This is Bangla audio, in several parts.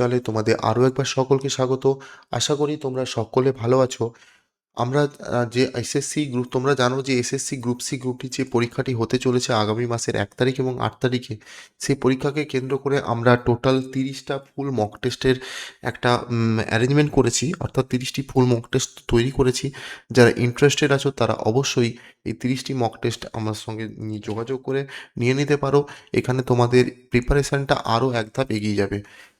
তাহলে তোমাদের আরও একবার সকলকে স্বাগত। আশা করি তোমরা সকলে ভালো আছো। আমরা যে এসএসসি গ্রুপ, তোমরা জানো যে এসএসসি গ্রুপ সি গ্রুপটির যে পরীক্ষাটি হতে চলেছে আগামী মাসের 1 তারিখ এবং 8 তারিখে, সেই পরীক্ষাকে কেন্দ্র করে আমরা টোটাল 30টা ফুল মক টেস্টের একটা অ্যারেঞ্জমেন্ট করেছি, অর্থাৎ 30টি ফুল মক টেস্ট তৈরি করেছি। যারা ইন্টারেস্টেড আছো তারা অবশ্যই এই 30টি মক টেস্ট আমার সঙ্গে যোগাযোগ করে নিয়ে নিতে পারো। এখানে তোমাদের প্রিপারেশানটা আরও এক ধাপ এগিয়ে যাবে।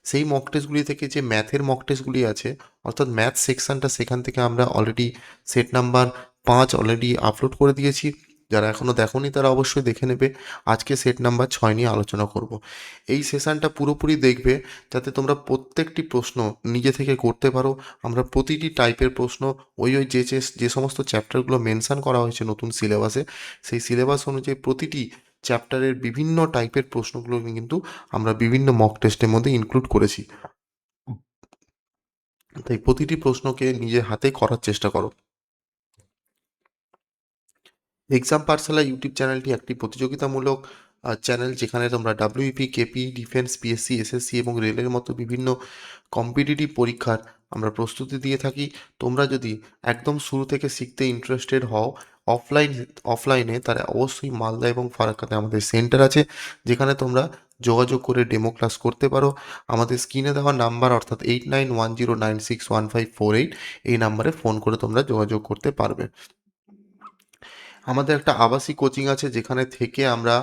সেই মক টেস্টগুলি থেকে যে ম্যাথের মক টেস্টগুলি আছে, অর্থাৎ ম্যাথ সেকশানটা, সেখান থেকে আমরা already set number 5 already upload করে দিয়েছি। যারা এখনও দেখোনি তারা অবশ্যই দেখে নেবে। আজকে সেট নাম্বার 6 নিয়ে আলোচনা করব। এই সেশানটা পুরোপুরি দেখবে যাতে তোমরা প্রত্যেকটি প্রশ্ন নিজে থেকে করতে পারো। আমরা প্রতিটি টাইপের প্রশ্ন ওই যে সমস্ত চ্যাপ্টারগুলো মেনশান করা হয়েছে নতুন সিলেবাসে, সেই সিলেবাস অনুযায়ী প্রতিটি চ্যাপ্টারের বিভিন্ন টাইপের প্রশ্নগুলো কিন্তু আমরা বিভিন্ন মক টেস্টের মধ্যে ইনক্লুড করেছি। তাই প্রতিটি প্রশ্নকে নিজের হাতে করার চেষ্টা করো। এক্সাম পাঠশালা ইউটিউব চ্যানেলটি একটি প্রতিযোগিতামূলক চ্যানেল, যেখানে তোমরা WP, KP, defence, PSC, SSC এবং রেলের মতো বিভিন্ন কম্পিটিটিভ পরীক্ষার আমরা প্রস্তুতি দিয়ে থাকি। তোমরা যদি একদম শুরু থেকে শিখতে ইন্টারেস্টেড হও অফলাইনে, তারা অবশ্যই মালদা এবং ফারাক্কাতে আমাদের সেন্টার আছে, যেখানে তোমরা যোগাযোগ করে ডেমো ক্লাস করতে পারো। আমাদের স্ক্রিনে দেওয়া নাম্বার, অর্থাৎ 8910961548, এই নাম্বারে ফোন করে তোমরা যোগাযোগ করতে পারবে। আমাদের একটা আবাসিক কোচিং আছে, যেখানে থেকে আমরা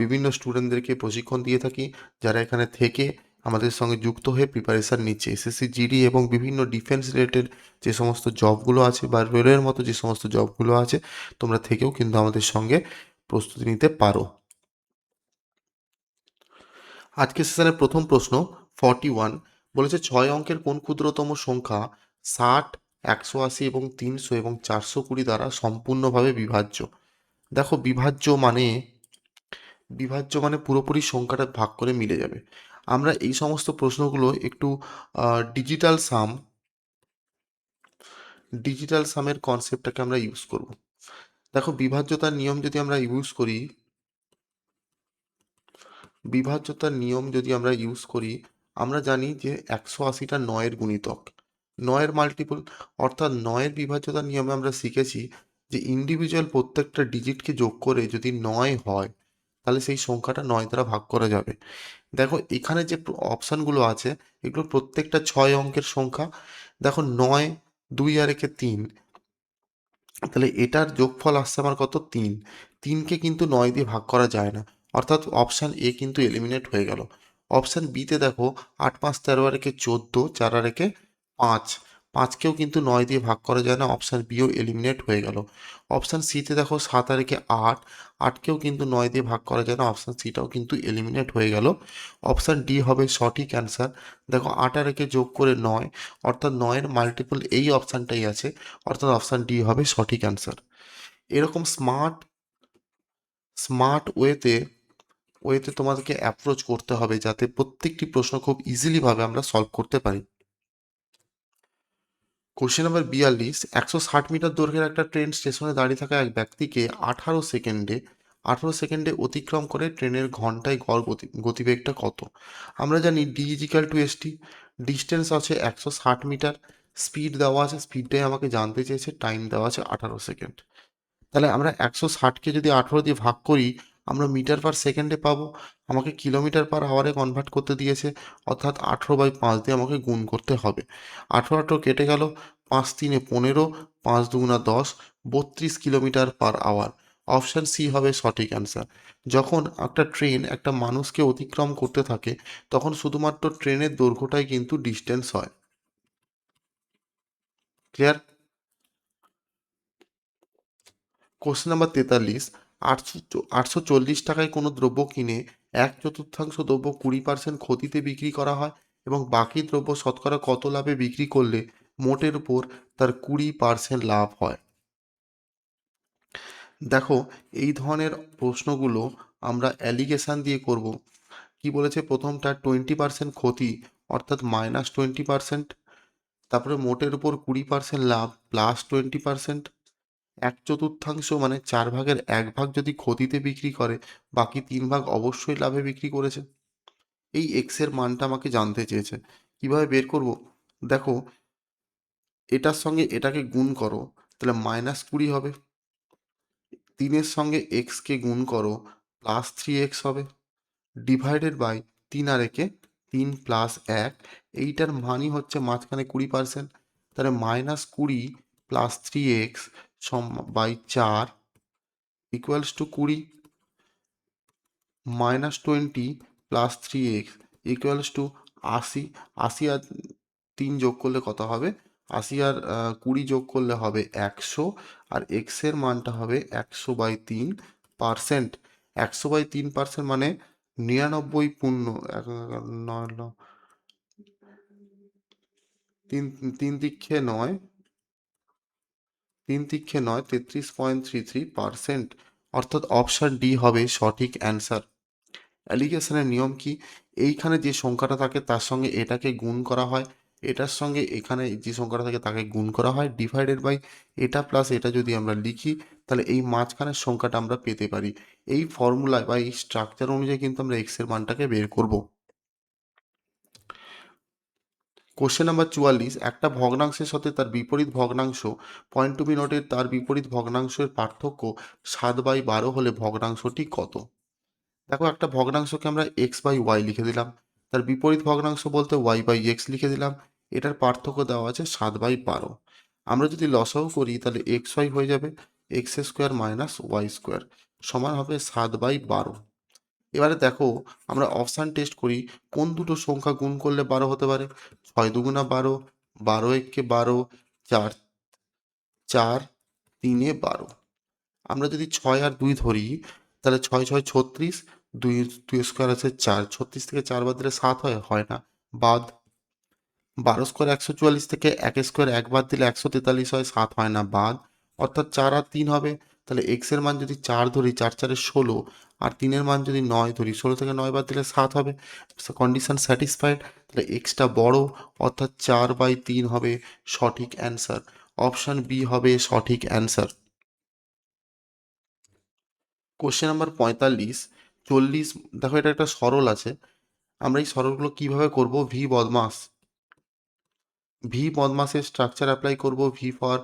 বিভিন্ন স্টুডেন্টদেরকে প্রশিক্ষণ দিয়ে থাকি, যারা এখানে থেকে আমাদের সঙ্গে যুক্ত হয়ে প্রিপারেশান নিচ্ছে। এসএসসি জিডি এবং বিভিন্ন ডিফেন্স রিলেটেড যে সমস্ত জবগুলো আছে বা রেলের মতো যে সমস্ত জবগুলো আছে, তোমরা থেকেও কিন্তু আমাদের সঙ্গে প্রস্তুতি নিতে পারো। আজকের সেশনের প্রথম প্রশ্ন 41 বলেছে, 6 অঙ্কের কোন ক্ষুদ্রতম সংখ্যা 60, 180 এবং 300 এবং 420 দ্বারা সম্পূর্ণভাবে বিভাজ্য? দেখো, বিভাজ্য মানে পুরোপুরি সংখ্যাটা ভাগ করে মিলে যাবে। আমরা এই সমস্ত প্রশ্নগুলো একটু ডিজিটাল সামের কনসেপ্টটাকে আমরা ইউজ করব। দেখো, বিভাজ্যতার নিয়ম যদি আমরা ইউজ করি, আমরা জানি যে 180টা 9-এর গুণিতক, 9-এর মাল্টিপল। অর্থাৎ 9-এর বিভাজ্যতার নিয়মে আমরা শিখেছি যে ইন্ডিভিজুয়াল প্রত্যেকটা ডিজিটকে যোগ করে যদি 9 হয়, তাহলে সেই সংখ্যাটা 9 দ্বারা ভাগ করা যাবে। দেখো, এখানে যে অপশানগুলো আছে, এগুলো প্রত্যেকটা 6 অঙ্কের সংখ্যা। দেখো, 9, 2 আর একে 3, তাহলে এটার যোগফল আসছে আমার কত? 3। 3কে কিন্তু 9 দিয়ে ভাগ করা যায় না, অর্থাৎ অপশান এ কিন্তু এলিমিনেট হয়ে গেল। অপশান বিতে দেখো, 8, 5, 13 আর একে 14, 4 আর একে 5, 5কেও কিন্তু 9 দিয়ে ভাগ করা যায় না, অপশান বিও এলিমিনেট হয়ে গেল। অপশান সিতে দেখো, 7 আর একে 8, 8কেও কিন্তু 9 দিয়ে ভাগ করা যায় না, অপশান সিটাও কিন্তু এলিমিনেট হয়ে গেল। অপশান ডি হবে সঠিক অ্যান্সার। দেখো, 8 আর একে যোগ করে 9, অর্থাৎ 9-এর মাল্টিপল এই অপশানটাই আছে, অর্থাৎ অপশান ডি হবে সঠিক অ্যান্সার। এরকম স্মার্ট স্মার্ট ওয়েতে তোমাদেরকে অ্যাপ্রোচ করতে হবে, যাতে প্রত্যেকটি প্রশ্ন খুব ইজিলিভাবে আমরা সলভ করতে পারি। কোশ্চেন নাম্বার 42, 160 মিটার দৈর্ঘ্যের একটা ট্রেন স্টেশনে দাঁড়িয়ে থাকা এক ব্যক্তিকে 18 সেকেন্ডে অতিক্রম করে ট্রেনের ঘন্টায় গড় গতিবেগটা কত? আমরা জানি D=ST, ডিস্টেন্স আছে 160 মিটার, স্পিড দেওয়া আছে, স্পিডটাই আমাকে জানতে চেয়েছে, টাইম দেওয়া আছে 18 সেকেন্ড। তাহলে আমরা 160কে যদি 18 দিয়ে ভাগ করি, আমরা মিটার পার সেকেন্ডে পাবো। আমাকে কিলোমিটার পার আওয়ারে কনভার্ট করতে দিয়েছে, অর্থাৎ 18/5 দিয়ে আমাকে গুণ করতে হবে। 18 কেটে গেল, 5 3 15, 5 2 10, 32 kilometre per hour. Option C হবে সঠিক অ্যান্সার। যখন একটা ট্রেন একটা মানুষকে অতিক্রম করতে থাকে, তখন শুধুমাত্র ট্রেনের দৈর্ঘ্যটাই কিন্তু ডিস্টেন্স হয়। ক্লিয়ার? কোশ্চেন নাম্বার 43, 840 টাকায় কোনো দ্রব্য কিনে 1/4 দ্রব্য 20% ক্ষতিতে বিক্রি করা হয়, এবং বাকি দ্রব্য শতকরা কত লাভে বিক্রি করলে মোটের উপর তার 20% লাভ হয়? দেখো, এই ধরনের প্রশ্নগুলো আমরা অ্যালিগেশন দিয়ে করব। কি বলেছে প্রথমটা? 20% ক্ষতি, অর্থাৎ -20%। তারপরে মোটের উপর 20% লাভ +20%। 1/4 মানে 4/1 ভাগ যদি ক্ষতিতে বিক্রি করে, বাকি 3 ভাগ অবশ্যই লাভে বিক্রি করেছে। এই এক্স এর মানটা আমাকে জানতে চেয়েছে। কিভাবে বের করব? দেখো, এটার সঙ্গে এটাকে গুণ করো, তাহলে -20 হবে। 3 সঙ্গে এক্সকে গুণ করো, +3x হবে। ডিভাইডেড বাই 3 আর একে 3 + 1, এইটার মানই হচ্ছে মাঝখানে 20%। তাহলে -20 + 3x by 4 equals to 20, -20 + 3x equals to 80। 80 আর 3 যোগ করলে কত হবে? 80 আর 20 যোগ করলে হবে 100, আর এক্স এর মানটা হবে 100/3%। 100/3% মানে 99 পূর্ণ তিন তিন তিক্ষে নয় 33.33%, অর্থাৎ অপশন ডি হবে সঠিক অ্যান্সার। অ্যালিগেশনের নিয়ম কি? এইখানে যে সংখ্যাটা থাকে তার সঙ্গে এটাকে গুণ করা হয়, এটার সঙ্গে এখানে যে সংখ্যাটা থাকে তাকে গুণ করা হয়, ডিভাইডেড বাই এটা প্লাস এটা যদি আমরা লিখি, তাহলে এই মাঝখানের সংখ্যাটা আমরা পেতে পারি। এই ফর্মুলায় বা এই স্ট্রাকচার অনুযায়ী কিন্তু আমরা এক্স এর মানটাকে বের করব। কোশ্চেন নাম্বার 44, একটা ভগ্নাংশের সাথে তার বিপরীত ভগ্নাংশ, পয়েন্ট টু বি নোটেড, তার বিপরীত ভগ্নাংশের পার্থক্য 7/12 হলে ভগ্নাংশটি কত? দেখো, একটা ভগ্নাংশকে আমরা x/y লিখে দিলাম, তার বিপরীত ভগ্নাংশ বলতে y/x লিখে দিলাম, এটার পার্থক্য দেওয়া আছে 7/12। আমরা যদি লসাগু করি তাহলে xy হয়ে যাবে x² - y² সমান হবে 7/12। এবারে দেখো, আমরা অপশান টেস্ট করি, কোন দুটো সংখ্যা গুণ করলে 12 হতে পারে? 6×2 = 12, 12×1 = 12, 4 4 3 12। আমরা যদি 6 আর 2 ধরি, তাহলে 6 6 36, 2 2 স্কোয়ার আছে 4, 36 থেকে 4 বাদ দিলে 7 হয়, হয় না, বাদ। 12 স্কোয়ার 144 থেকে 1 স্কোয়ার 1 বাদ দিলে 143 হয়, 7 হয় না, বাদ। অর্থাৎ 4 আর 3 হবে। তাহলে এক্স এর মান যদি 4 ধরি, 4 4 16, আর 3 এর মান যদি 9 ধরি, 16 থেকে 9 বাদ দিলে 7 হবে। Condition satisfied. তাহলে এক্সটা বড়, অর্থাৎ 4/3 হবে সঠিক অ্যান্সার। অপশন বি হবে সঠিক অ্যান্সার। Question number 45, 40। দেখো, এটা একটা সরল আছে, আমরা এই সরলগুলো কিভাবে করব? ভি বদমাসের স্ট্রাকচার অ্যাপ্লাই করব। ভি ফর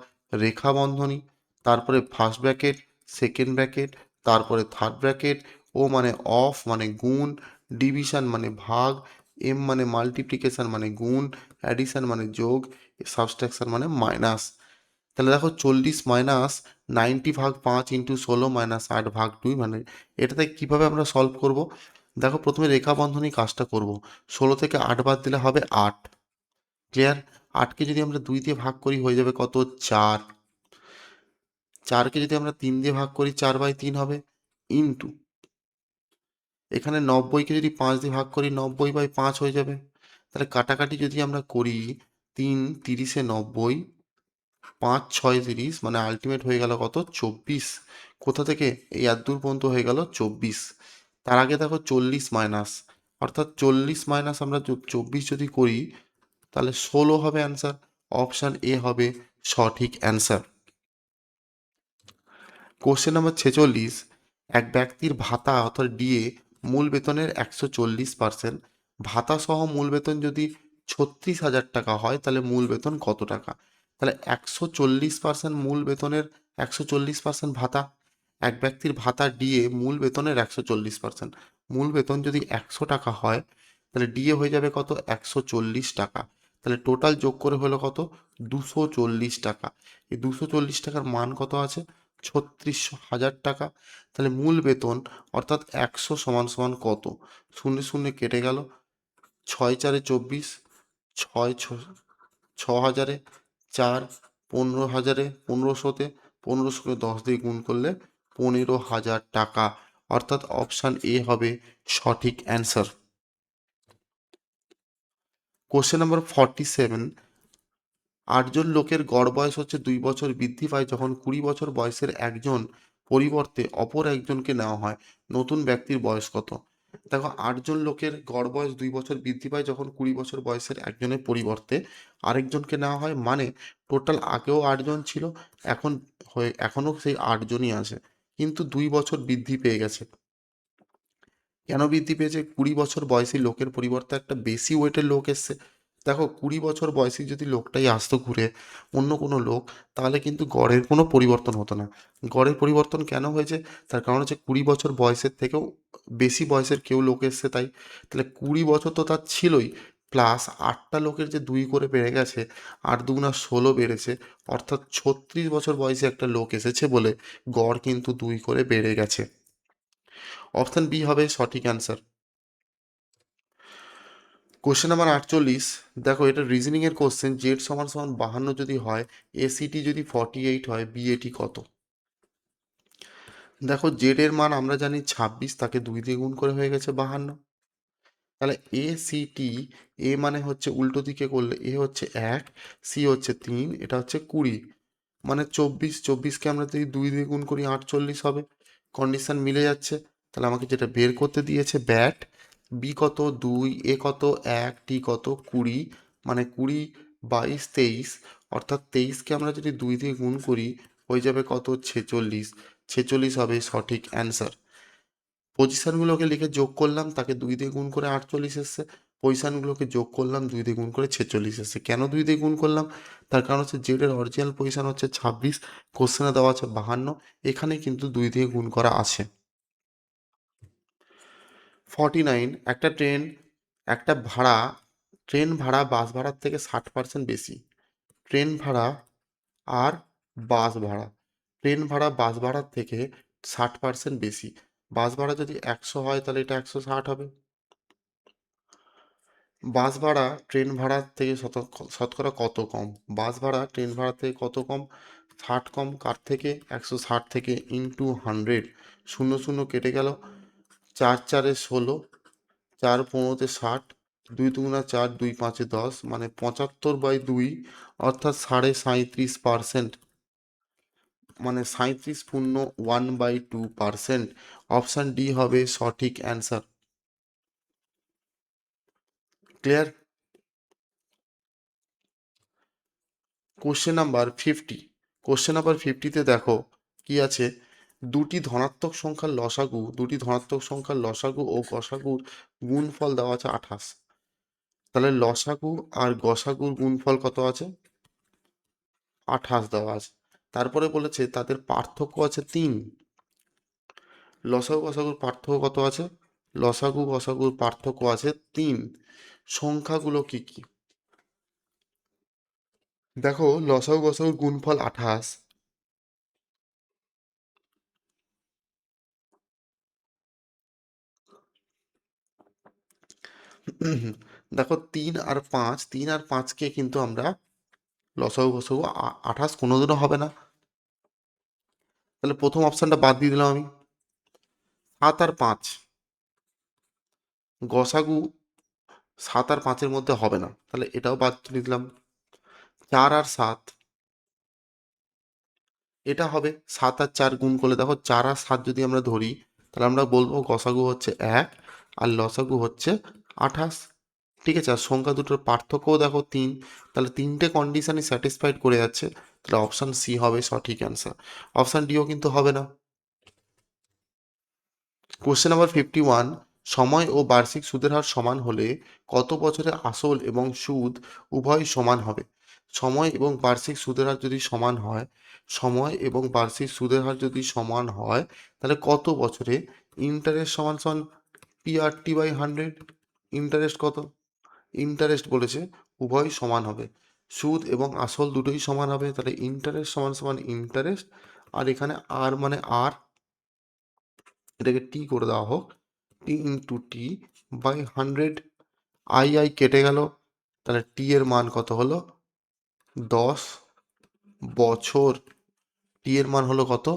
রেখা বন্ধনী, তারপরে ফার্স্ট ব্র্যাকেট, সেকেন্ড ব্র্যাকেট, তারপরে থার্ড ব্র্যাকেট, ও মানে অফ মানে গুণ, ডিভিশন মানে ভাগ, এম মানে মাল্টিপ্লিকেশন মানে গুণ, অ্যাডিশন মানে যোগ, সাবস্ট্রাকশন মানে মাইনাস। তাহলে দেখো, 40 - 90/5 ইন্টু 16 - 8/2, মানে এটাতে কিভাবে আমরা সলভ করব? দেখো, প্রথমে রেখা বন্ধনী কাজটা করব। 16 থেকে 8 বাদ দিলে হবে 8। ক্লিয়ার? 8কে যদি আমরা 2 দিয়ে ভাগ করি হয়ে যাবে কত? 4। 4কে যদি আমরা 3 দিয়ে ভাগ করি 4/3 হবে, ইন্টু এখানে 90কে যদি 5 দিয়ে ভাগ করি 90/5 হয়ে যাবে। তাহলে কাটাকাটি যদি আমরা করি, 3 30-এ 90, 5 6 30, মানে আলটিমেট হয়ে গেল কত? 24। কোথা থেকে? এই এতদূর পর্যন্ত হয়ে গেল 24। তার আগে দেখো 40 মাইনাস, অর্থাৎ 40 মাইনাস আমরা 24 যদি করি, তাহলে 16 হবে অ্যান্সার। অপশান এ হবে সঠিক অ্যান্সার। কোশ্চেন নাম্বার 46, এক ব্যক্তির ভাতা অর্থাৎ ডিএ মূল বেতনের 140%, ভাতা সহ মূল বেতন যদি 36,000 টাকা হয়, তাহলে মূল বেতন কত টাকা? তাহলে 140% মূল বেতনের 140% ভাতা। এক ব্যক্তির ভাতা ডিএ মূল বেতনের 140%, মূল বেতন যদি 100 টাকা হয়, তাহলে ডিএ হয়ে যাবে কত? 140 টাকা। তাহলে টোটাল যোগ করে হলো কত? 240 টাকা। এই 240 টাকার মান কত আছে? 36,000 টাকা। তাহলে মূল বেতন অর্থাৎ 100 সমান সমান কত? শূন্য শূন্য কেটে গেল, 6 4 24, 6 6,000, 4 15,000, 1500-তে 1500-কে 10 দিয়ে গুণ করলে 15,000 টাকা, অর্থাৎ অপশান এ হবে সঠিক অ্যান্সার। কোশ্চেন নাম্বার 47, 8 জন লোকের গড় বয়স হচ্ছে 2 বছর বৃদ্ধি পায় যখন 20 বছর বয়সের একজন পরিবর্তে অপর একজনকে নেওয়া হয়, নতুন ব্যক্তির বয়স কত? দেখো, 8 জন লোকের গড় বয়স 2 বছর বৃদ্ধি পায় যখন 20 বছর বয়সের একজনের পরিবর্তে আরেকজনকে নেওয়া হয়, মানে টোটাল আগেও 8 জন ছিল, এখন এখনও সেই 8 জনই আছে, কিন্তু 2 বছর বৃদ্ধি পেয়ে গেছে। কেন বৃদ্ধি পেয়েছে? 20 বছর বয়সী লোকের পরিবর্তে একটা বেশি ওয়েটের লোক এসছে। দেখো 20 বছর বয়সী যদি লোকটাই আসতো ঘুরে, অন্য কোনো লোক, তাহলে কিন্তু গড়ের কোনো পরিবর্তন হতো না। গড়ের পরিবর্তন কেন হয়েছে? তার কারণ হচ্ছে 20 বছর বয়সের থেকেও বেশি বয়সের কেউ লোক এসছে তাই। তাহলে 20 বছর তো তার ছিলই, প্লাস 8টা লোকের যে 2 করে বেড়ে গেছে, 8 দুগুণা 16 বেড়েছে, অর্থাৎ 36 বছর বয়সে একটা লোক এসেছে বলে গড় কিন্তু 2 করে বেড়ে গেছে। অপশন বি হবে সঠিক অ্যান্সার। কোশ্চেন নাম্বার 48, দেখো এটা রিজনিং এর কোশ্চেন। জেড সমান সমান 52 যদি হয়, এসিটি যদি 48 হয়, বিএটি কত? দেখো জেড এর মান আমরা জানি 26, তাকে 2 দিয়ে গুণ করে হয়ে গেছে 52। তাহলে এসিটি, এ মানে হচ্ছে উল্টো দিকে করলে এ হচ্ছে 1, সি হচ্ছে 3, এটা হচ্ছে 20, মানে 24। 24কে আমরা যদি 2 দিয়ে গুণ করি 48 হবে। কন্ডিশন মিলে যাচ্ছে। তাহলে আমাকে যেটা বের করতে দিয়েছে ব্যাট, বি কত 2, এ কত 1, টি কত 20, মানে 20, 22, 23, অর্থাৎ 23কে আমরা যদি 2 দিয়ে গুণ করি হয়ে যাবে কত 46। 46 হবে সঠিক অ্যান্সার। পজিশনগুলোকে লিখে যোগ করলাম, তাকে 2 দিয়ে গুণ করে 48 এসছে। পজিশনগুলোকে যোগ করলাম, 2 দিয়ে গুণ করে 46 এসছে। কেন 2 দিয়ে গুণ করলাম? তার কারণ হচ্ছে জেড এর অরিজিনাল পজিশন হচ্ছে 26, কোশ্চেনে দেওয়া আছে 52, এখানে কিন্তু 2 দিয়ে গুণ করা আছে। 49, একটা ভাড়া, ট্রেন ভাড়া বাস ভাড়ার থেকে 60% বেশি। ট্রেন ভাড়া আর বাস ভাড়া, ট্রেন ভাড়া বাস ভাড়ার থেকে 60% বেশি। বাস ভাড়া যদি 100 হয় তাহলে এটা 160 হবে। বাস ভাড়া ট্রেন ভাড়ার থেকে শতকরা কত কম? বাস ভাড়া ট্রেন ভাড়া থেকে কত কম? 60 কম। কার থেকে? 160 থেকে, ইন্টু 100, শূন্য শূন্য কেটে গেল, 4 4-এ 16, 4 15-তে 60, 2 2গুণা 4, 2 5-এ 10, মানে 75/2, অর্থাৎ 37.5%, মানে 37.1/2%। অপশান ডি হবে সঠিক answer. Clear? Question number 50, question number 50তে দেখো কি আছে, দুটি ধনাত্মক সংখ্যার লসাগু ও গসাগুর গুণফল দেওয়া আছে 28। তাহলে লসাগু আর গসাগুর গুণফল কত আছে? 28 দেওয়া আছে। তারপরে বলেছে তাদের পার্থক্য আছে 3। লসাগু গসাগুর পার্থক্য কত আছে? লসাগু গসাগুর পার্থক্য আছে 3। সংখ্যাগুলো কি কি? দেখো লসাগু গসাগুর গুণফল 28। দেখো 3 আর 5কে কিন্তু আমরা লসাগু গসাগু 28 কোনোদিনও হবে না। তাহলে প্রথম অপশনটা বাদ দিয়ে দিলাম আমি। 7 আর 5, গসাগু 7 আর 5-এর মধ্যে হবে না, তাহলে এটাও বাদ দিয়ে দিলাম। 4 আর 7, এটা হবে। 7 আর 4 গুণ করলে দেখো 4 আর 7 যদি আমরা ধরি, তাহলে আমরা বলবো গসাগু হচ্ছে 1 আর লসাগু হচ্ছে 28। ঠিক আছে, আর সংখ্যা দুটোর পার্থক্যও দেখো 3, তাহলে 3টে কন্ডিশনই স্যাটিসফাইড করে যাচ্ছে। তাহলে অপশান সি হবে সঠিক অ্যান্সার। অপশান ডিও কিন্তু হবে না। কোশ্চেন নাম্বার 51, সময় ও বার্ষিক সুদের হার সমান হলে কত বছরে আসল এবং সুদ উভয় সমান হবে? সময় এবং বার্ষিক সুদের হার যদি সমান হয়, সময় এবং বার্ষিক সুদের হার যদি সমান হয়, তাহলে কত বছরে ইন্টারেস্ট সমান সমান PRT/100। ইন্টারেস্ট কত? ইন্টারেস্ট বলেছে উভয় সমান হবে, সুদ এবং আসল দুটোই সমান হবে, তাহলে ইন্টারেস্ট সমান সমান ইন্টারেস্ট, আর এখানে আর মানে আর, এটাকে টি করে দেওয়া হোক, T/100। আই কেটে গেল, তাহলে টি এর মান কত হলো? 10 বছর। টি এর মান হলো কত?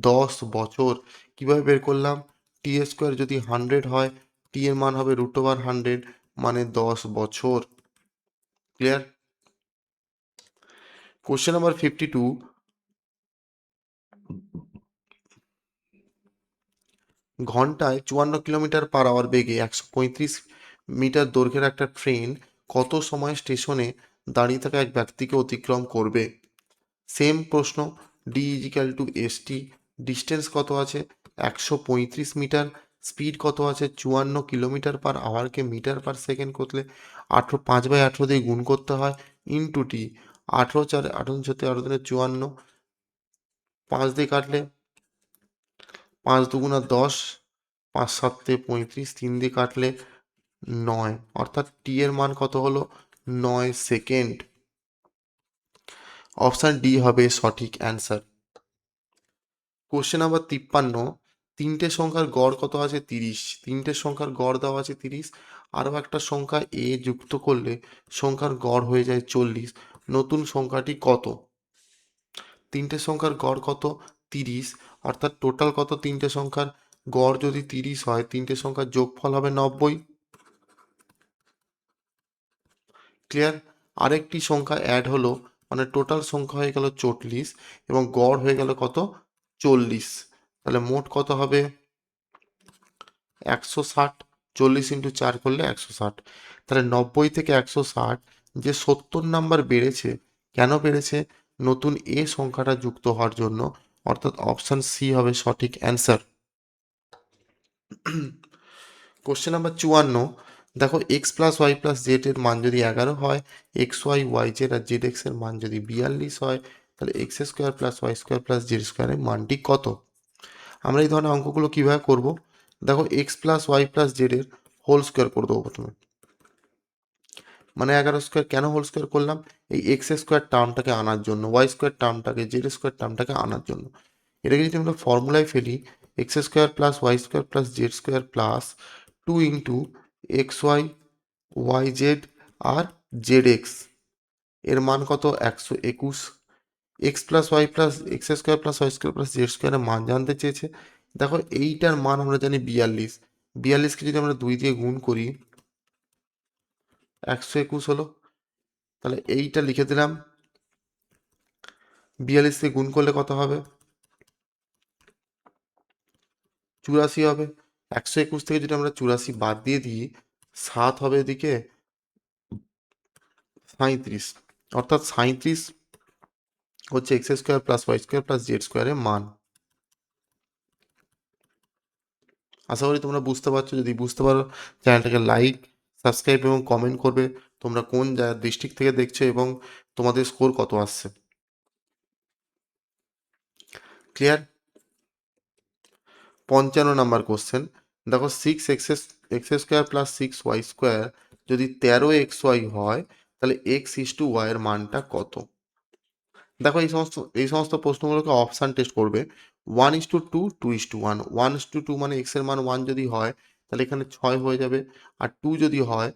10 বছর। কিভাবে বের করলাম? টি² যদি 100 হয়, টি এর মান হবে √100, মানে 10 বছর। ক্লিয়ার? কোশ্চেন নাম্বার 52, ঘন্টায় 54 কিলোমিটার/আওয়ার বেগে 135 মিটার দৈর্ঘ্যের একটা ট্রেন কত সময় স্টেশনে দাঁড়িয়ে থাকা এক ব্যক্তিকে অতিক্রম করবে? সেম প্রশ্ন, D=ST, ডিস্টেন্স কত আছে? 135 মিটার, স্পিড কত আছে 54 কিলোমিটার/আওয়ারকে মিটার/সেকেন্ড করলে 5/18 দিয়ে গুণ করতে হয় ইন্টু টি। 18 4 18 54, 5 দিয়ে কাটলে 5 2 10, 5 7 35, 3 দিয়ে কাটলে 9, অর্থাৎ টি এর মান কত হলো 9 সেকেন্ড। অপশান ডি হবে সঠিক অ্যান্সার। কোশ্চেন নাম্বার 53, তিনটে সংখ্যার গড় কত আছে 30, তিনটে সংখ্যার গড় দেওয়া আছে 30, আরও একটা সংখ্যা এ যুক্ত করলে সংখ্যার গড় হয়ে যায় 40, নতুন সংখ্যাটি কত? তিনটে সংখ্যার গড় কত 30, অর্থাৎ টোটাল কত তিনটে সংখ্যার গড় যদি 30 হয়, তিনটে সংখ্যার যোগফল হবে 90। ক্লিয়ার? আরেকটি সংখ্যা অ্যাড হলো, মানে টোটাল সংখ্যা হয়ে গেল 40 এবং গড় হয়ে গেল কত 40, তাহলে মোট কত হবে 160। 40 ইন্টু 4 করলে 160, তাহলে 90 থেকে 160 যে 70 নাম্বার বেড়েছে, কেন বেড়েছে? নতুন এ সংখ্যাটা যুক্ত হওয়ার জন্য, অর্থাৎ অপশান সি হবে সঠিক অ্যান্সার। কোশ্চেন নাম্বার 54, দেখো X plus Y plus Z এর মান যদি 11 হয়, এক্স ওয়াই ওয়াই জেড আর জেড এক্স এর মান যদি 42 হয়, তাহলে X square plus Y square plus Z স্কোয়ারের মানটি কত? আমরা এই ধরনের অঙ্কগুলো কীভাবে করব? দেখো X plus Y plus Z এর হোল স্কোয়ার করে দেবো প্রথমে, মানে 11 স্কোয়ার। কেন হোল স্কোয়ার করলাম? এই এক্স স্কোয়ার টার্মটাকে আনার জন্য, ওয়াই স্কোয়ার টার্মটাকে, জেড স্কোয়ার টার্মটাকে আনার জন্য। এটাকে যদি আমরা ফর্মুলায় ফেলি, X square plus Y square plus Z square plus 2 into X Y Y Z আর জেড এক্স এর মান কত 121। X plus Y plus X square plus Y square plus Z স্কোয়ারের মান জানতে চেয়েছে। দেখো এইটার মান আমরা জানি 42, 42কে যদি আমরা 2 দিয়ে গুণ করি 121 হলো, তাহলে এইটা লিখে দিলাম। 42 দিয়ে গুণ করলে কত হবে 84 হবে। 121 থেকে যদি আমরা 84 বাদ দিয়ে দিই, 7 হবে এদিকে 37, অর্থাৎ 37 হচ্ছে X square plus Y square plus Z স্কোয়ারের মান। আশা করি তোমরা বুঝতে পারছো। যদি বুঝতে পারো, চ্যানেলটাকে লাইক, সাবস্ক্রাইব এবং কমেন্ট করবে তোমরা কোন ডিস্ট্রিক্ট থেকে দেখছো এবং তোমাদের স্কোর কত আসছে। ক্লিয়ার? 55 নাম্বার কোশ্চেন, দেখো 6x square plus 6y square যদি 13xy হয়, তাহলে x/y এর মানটা কত? দেখো এই সমস্ত প্রশ্নগুলোকে অপশান টেস্ট করবে। 1:2, 2:1, 1:2 মানে এক্স এর মান 1 যদি হয়, তাহলে এখানে 6 হয়ে যাবে, আর 2 যদি হয়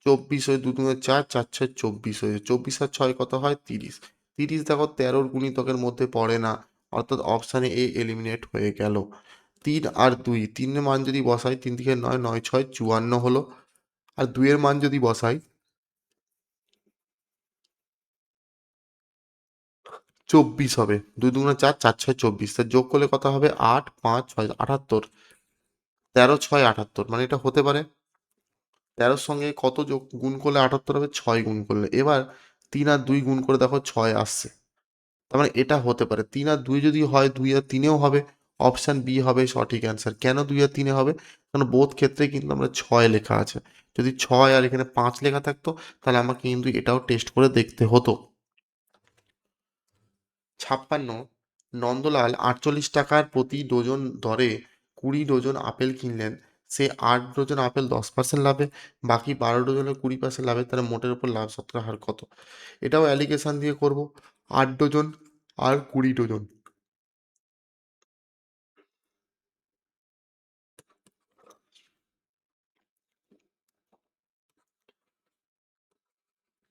24 হয়ে 2 2 4, 4 6 24 হয়ে যাবে। 24 আর 6 কত হয় 30। 30 দেখো 13 গুণিতকের মধ্যে পড়ে না, অর্থাৎ অপশানে এ এলিমিনেট হয়ে গেল। 3 আর 2, 3 এর মান যদি বসাই, 3 থেকে 9, 9 6 54 হলো, আর 2 এর মান যদি বসাই 24 হবে। 2 2 4, 4 6 24, তা যোগ করলে কত হবে 8 5 6 78, 13 6 78, মানে এটা হতে পারে। 13 সঙ্গে কত যোগ গুণ করলে 78 হবে? 6 গুণ করলে। এবার 3 আর 2 গুণ করে দেখো 6 আসছে, তার মানে এটা হতে পারে। 3 আর 2 যদি হয় 2 আর 3-এও হবে। অপশান বি হবে সঠিক অ্যান্সার। কেন 2 আর 3-এ হবে? কারণ বোথ ক্ষেত্রেই কিন্তু আমরা 6 লেখা আছে। যদি 6 আর এখানে 5 লেখা থাকতো, তাহলে আমাকে কিন্তু এটাও টেস্ট করে দেখতে হতো। 56, নন্দলাল 48 টাকার প্রতি ডজন দরে 20 ডজন আপেল কিনলেন। সে 8 ডজন আপেল 10% লাভে, বাকি 12 ডজনের 20% লাভে, তাহলে মোটের উপর লাভ শতকরা হার কত? এটাও অ্যালিগেশন দিয়ে করব। 8 ডজন আর 20 ডজন,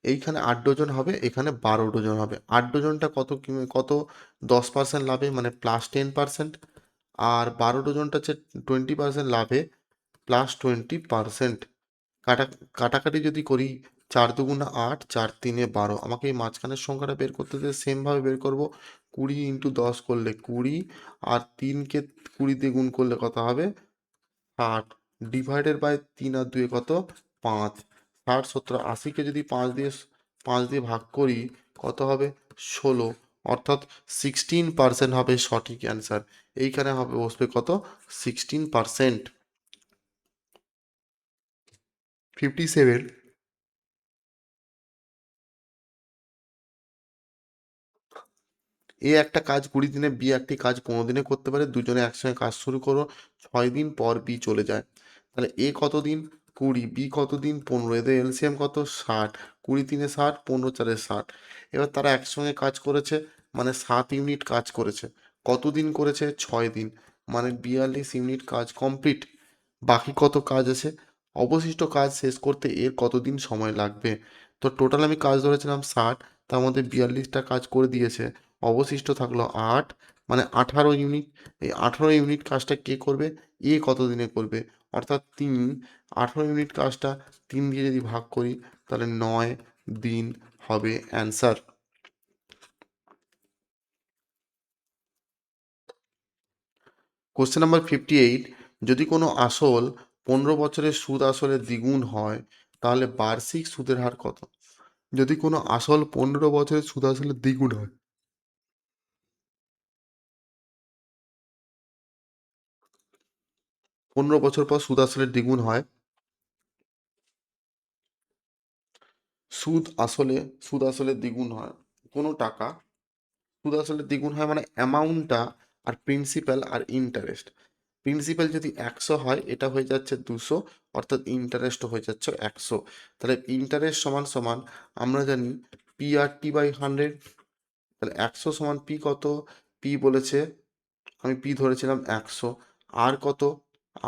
এইখানে 8 ডজন হবে, এখানে 12 ডজন হবে। 8 ডজনটা কত 10% লাভে, মানে প্লাস 10%, আর 12 ডজনটা হচ্ছে 20% লাভে প্লাস 20%। কাটা কাটাকাটি যদি করি, 4 2 8, 4 3 12, আমাকে এই মাঝখানের সংখ্যাটা বের করতে দিয়ে সেমভাবে বের করব। 20 ইন্টু 10 করলে 20, আর 3কে 20 দিয়ে গুণ করলে কত হবে 60, ডিভাইডেড বাই 3 আর 2 কত 5, 60 70 80কে যদি 5 দিয়ে ভাগ করি কত হবে 16, অর্থাৎ 16% হবে সঠিক অ্যান্সার। এইখানে হবে বসবে কত 16%। 57। এ একটা কাজ 20 দিনে, বি একটি কাজ 15 দিনে করতে পারে, দুজনে একসঙ্গে কাজ শুরু করো, 6 দিন পর বি চলে যায়। তাহলে এ কতদিন? 20, বি কতদিন? 15, এদের এলসিএম কত? 60। 20 × 3 = 60, 15 × 4 = 60। এবার তারা একসঙ্গে কাজ করেছে, মানে 7 ইউনিট কাজ করেছে। কতদিন করেছে? 6 দিন, মানে 42 ইউনিট কাজ কমপ্লিট। বাকি কত কাজ আছে? অবশিষ্ট কাজ শেষ করতে এর কতদিন সময় লাগবে? তো টোটাল আমি কাজ ধরেছিলাম 60, তার মধ্যে 42টা কাজ করে দিয়েছে, অবশিষ্ট থাকলো 8, মানে 18 ইউনিট। এই 18 ইউনিট কাজটা কে করবে? এ কত দিনে করবে? অর্থাৎ 3। 18 ইউনিট কাজটা 3 দিয়ে যদি ভাগ করি, তাহলে 9 দিন হবে অ্যান্সার। কোশ্চেন নাম্বার 58, যদি কোনো আসল 15 বছরের সুদ আসলে দ্বিগুণ হয়, তাহলে বার্ষিক সুদের হার কত? যদি কোনো আসল 15 বছরের সুদ আসলে দ্বিগুণ হয়, 15 বছর পর সুদ আসলে দ্বিগুণ হয়, সুদ আসলে সুদ আসলে দ্বিগুণ হয় কোনো টাকা, সুদ আসলে দ্বিগুণ হয় মানে অ্যামাউন্টটা, আর প্রিন্সিপাল আর ইন্টারেস্ট। প্রিন্সিপাল যদি 100 হয়, এটা হয়ে যাচ্ছে 200, অর্থাৎ ইন্টারেস্ট হয়ে যাচ্ছে 100। তাহলে ইন্টারেস্ট সমান সমান আমরা জানি PRT/100। তাহলে 100 সমান পি কত? পি বলেছে, আমি পি ধরেছিলাম 100। আর কত?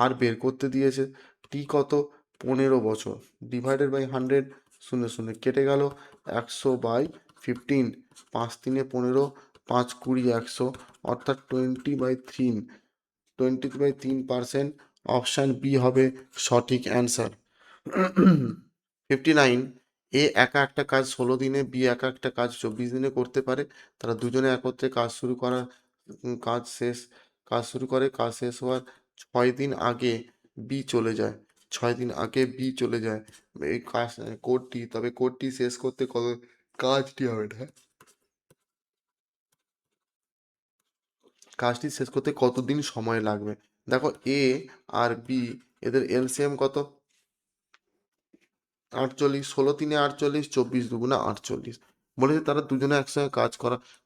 আর বের করতে দিয়েছে। টি কত? 15 বছর, ডিভাইডেড বাই 100, শূন্য শূন্য কেটে গেল, 100/15, 5×3 = 15, 5×20 = 100, অর্থাৎ 20/3, 20/3%। অপশান বি হবে সঠিক অ্যান্সার। 59, এ একা একটা কাজ 16 দিনে, বি একা একটা কাজ 24 দিনে করতে পারে। তারা দুজনে একত্রে কাজ শুরু করা, কাজ শেষ, কাজ শুরু করে, কাজ শেষ হওয়ার 6 দিন আগে বি চলে যায়। 6 দিন আগে বি চলে যায় এই কাজ, কোডটি, তবে কোডটি শেষ করতে কত, কাজটি হবে না, কাজটি শেষ করতে কতদিন সময় লাগবে? দেখো, এ আর বি, এদের এলসিএম কত? 48, 16×3 = 48, 24×2 = 48। বলেছে তারা দুজনে একসঙ্গে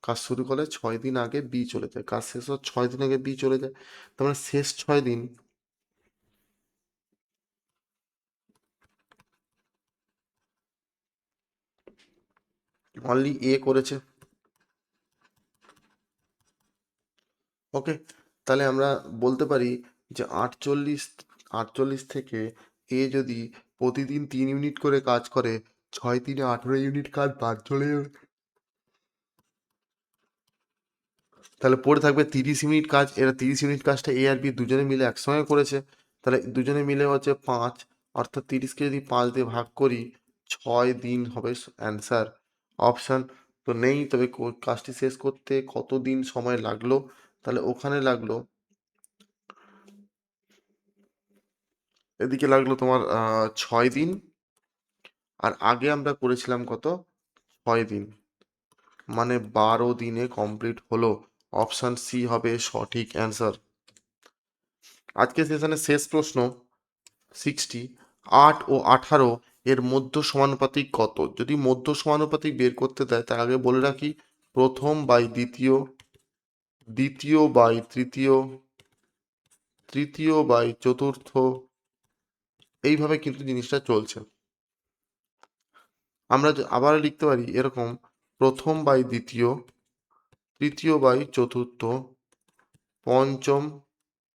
কাজ শুরু করে 6 দিন আগে বি চলে যায়, কাজ শেষ হওয়ার 6 দিন আগে বি চলে যায়। তার মানে শেষ 6 দিন, অনলি এ করেছে। ওকে, তাহলে আমরা বলতে পারি যে 48 থেকে এ যদি প্রতিদিন 3 ইউনিট করে কাজ করে, 6×3 = 18 ইউনিট কাজ বাদ চলে যাবে। তাহলে পড়ে থাকবে 30 ইউনিট কাজ। এরা 30 ইউনিট কাজটা এ আর বি দুজনে মিলে একসঙ্গে করেছে। তাহলে দুজনে মিলে হচ্ছে 5, অর্থাৎ 30কে যদি 5 দিয়ে ভাগ করি, 6 দিন হবে অ্যান্সার। অপশান তো নেই, তবে কাজটি শেষ করতে কতদিন সময় লাগলো? তাহলে ওখানে লাগলো, এদিকে লাগলো তোমার 6 দিন, আর আগে আমরা করেছিলাম কত? 6 দিন, মানে 12 দিনে কমপ্লিট হলো। অপশান সি হবে সঠিক অ্যান্সার। আজকে সেশনের শেষ প্রশ্ন, 60, 8 ও 18 এর মধ্য সমানুপাতিক কত? যদি মধ্য সমানুপাতিক বের করতে দেয়, তার আগে বলে রাখি প্রথম বাই দ্বিতীয়, দ্বিতীয় বাই তৃতীয়, তৃতীয় বাই চতুর্থ, এইভাবে কিন্তু জিনিসটা চলছে। আমরা আবার লিখতে পারি এরকম, প্রথম বাই দ্বিতীয়, তৃতীয় বাই চতুর্থ, পঞ্চম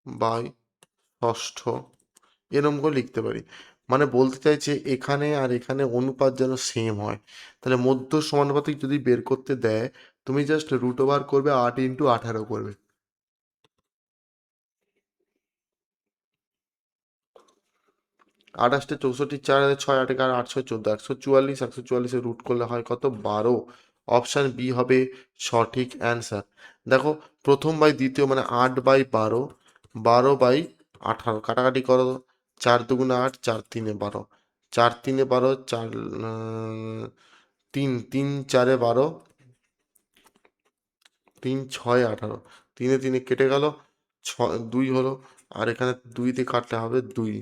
বাই ষষ্ঠ, এরকম করে লিখতে পারি। মানে বলতে চাইছে এখানে আর এখানে অনুপাত যেন সেম হয়। তাহলে মধ্য সমানুপাতিক যদি বের করতে দেয়, তুমি জাস্ট √ওভার করবে, 8×18 করবে। 28, 64, 4, 6, 8, 11, 8, 6, 14, 144, 144 রুট করলে হয় কত? 12। অপশান বি হবে সঠিক অ্যান্সার। দেখো, প্রথম বাই দ্বিতীয় মানে 8/12, 12/18, কাটাকাটি করো, 4×2 = 8, 4×3 = 12, 4×3 = 12, 4, 3, 3×4 = 12, 3×6 = 18, 3 কেটে গেল, 2 হলো, আর এখানে 2 দিয়ে কাটলে হবে 2।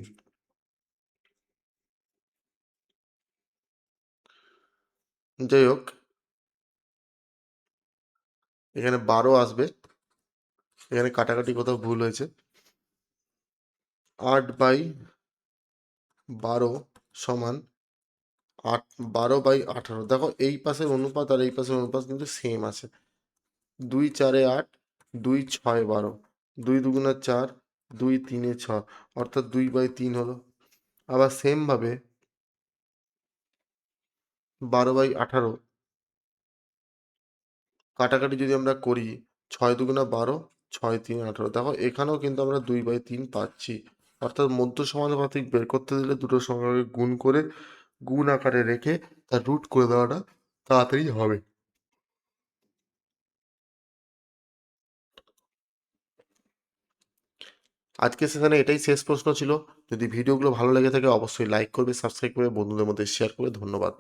যাই হোক, এখানে 12 আসবে, এখানে কাটাকাটি কোথাও ভুল হয়েছে। 8/12 সমান 12/18। দেখো এই পাশের অনুপাত আর এই পাশের অনুপাত কিন্তু সেম আছে। 2 4 8, 2 6 12, 2 2 4, 2 3 6, অর্থাৎ 2/3 হলো। আবার সেম ভাবে 12/18 কাটাকাটি যদি আমরা করি, 6 2 12, 6 3 18, দেখো এখানেও কিন্তু আমরা 2/3 পাচ্ছি। অর্থাৎ মধ্য সমানুপাতিক বের করতে দিলে দুটো সংখ্যাকে গুণ করে গুণ আকারে রেখে তার রুট করে দেওয়াটা তাড়াতাড়ি হবে। আজকের সেশনে এটাই শেষ প্রশ্ন ছিল। যদি ভিডিওগুলো ভালো লেগে থাকে অবশ্যই লাইক করবে, সাবস্ক্রাইব করবে, বন্ধুদের মধ্যে শেয়ার করবে। ধন্যবাদ।